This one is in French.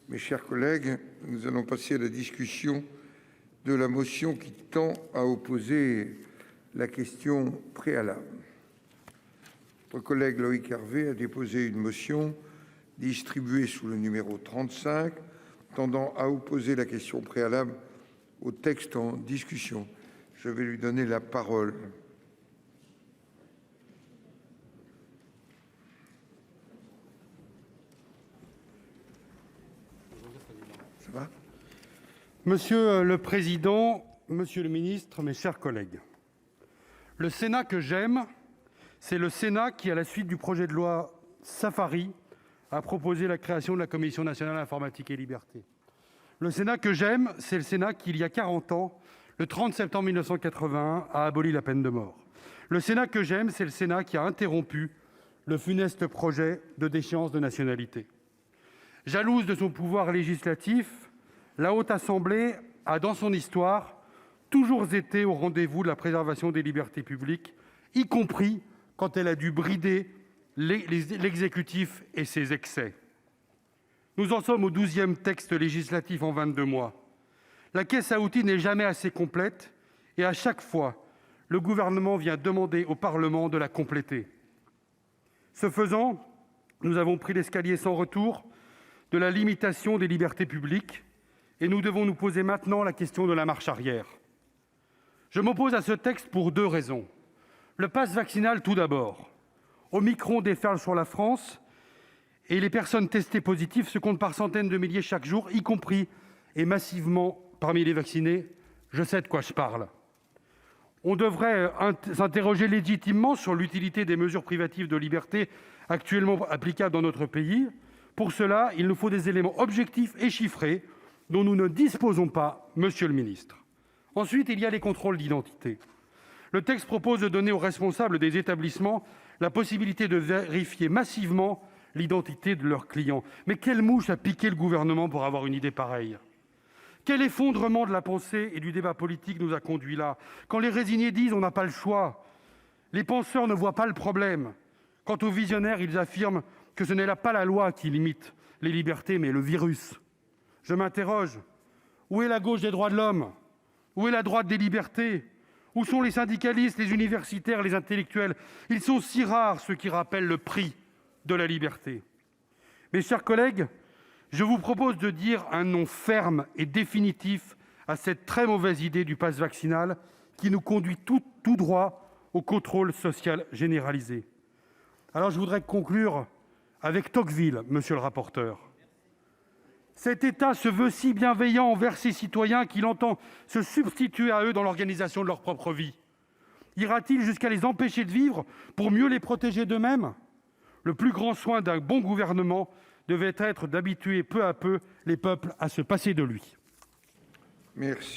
Mes chers collègues, nous allons passer à la discussion de la motion qui tend à opposer la question préalable. Notre collègue Loïc Hervé a déposé une motion distribuée sous le numéro 35 tendant à opposer la question préalable au texte en discussion. Je vais lui donner la parole. Ça va ? Monsieur le président, monsieur le ministre, mes chers collègues, le Sénat que j'aime, c'est le Sénat qui, à la suite du projet de loi Safari, a proposé la création de la Commission nationale informatique et liberté. Le Sénat que j'aime, c'est le Sénat qui, il y a 40 ans, le 30 septembre 1981, a aboli la peine de mort. Le Sénat que j'aime, c'est le Sénat qui a interrompu le funeste projet de déchéance de nationalité. Jalouse de son pouvoir législatif, la Haute Assemblée a, dans son histoire, toujours été au rendez-vous de la préservation des libertés publiques, y compris quand elle a dû brider l'exécutif et ses excès. Nous en sommes au 12e texte législatif en 22 mois. La caisse à outils n'est jamais assez complète et à chaque fois, le gouvernement vient demander au Parlement de la compléter. Ce faisant, nous avons pris l'escalier sans retour de la limitation des libertés publiques et nous devons nous poser maintenant la question de la marche arrière. Je m'oppose à ce texte pour 2 raisons. Le passe vaccinal tout d'abord. Omicron déferle sur la France et les personnes testées positives se comptent par centaines de milliers chaque jour, y compris et massivement parmi les vaccinés. Je sais de quoi je parle. On devrait s'interroger légitimement sur l'utilité des mesures privatives de liberté actuellement applicables dans notre pays. Pour cela, il nous faut des éléments objectifs et chiffrés dont nous ne disposons pas, monsieur le ministre. Ensuite, il y a les contrôles d'identité. Le texte propose de donner aux responsables des établissements la possibilité de vérifier massivement l'identité de leurs clients. Mais quelle mouche a piqué le gouvernement pour avoir une idée pareille ? Quel effondrement de la pensée et du débat politique nous a conduits là ? Quand les résignés disent « on n'a pas le choix », les penseurs ne voient pas le problème. Quant aux visionnaires, ils affirment que ce n'est là pas la loi qui limite les libertés, mais le virus. Je m'interroge, où est la gauche des droits de l'homme ? Où est la droite des libertés ? Où sont les syndicalistes, les universitaires, les intellectuels ? Ils sont si rares, ceux qui rappellent le prix de la liberté. Mes chers collègues, je vous propose de dire un non ferme et définitif à cette très mauvaise idée du passe vaccinal qui nous conduit tout droit au contrôle social généralisé. Alors je voudrais conclure avec Tocqueville, monsieur le rapporteur. Cet État se veut si bienveillant envers ses citoyens qu'il entend se substituer à eux dans l'organisation de leur propre vie. Ira-t-il jusqu'à les empêcher de vivre pour mieux les protéger d'eux-mêmes ? Le plus grand soin d'un bon gouvernement devait être d'habituer peu à peu les peuples à se passer de lui. Merci.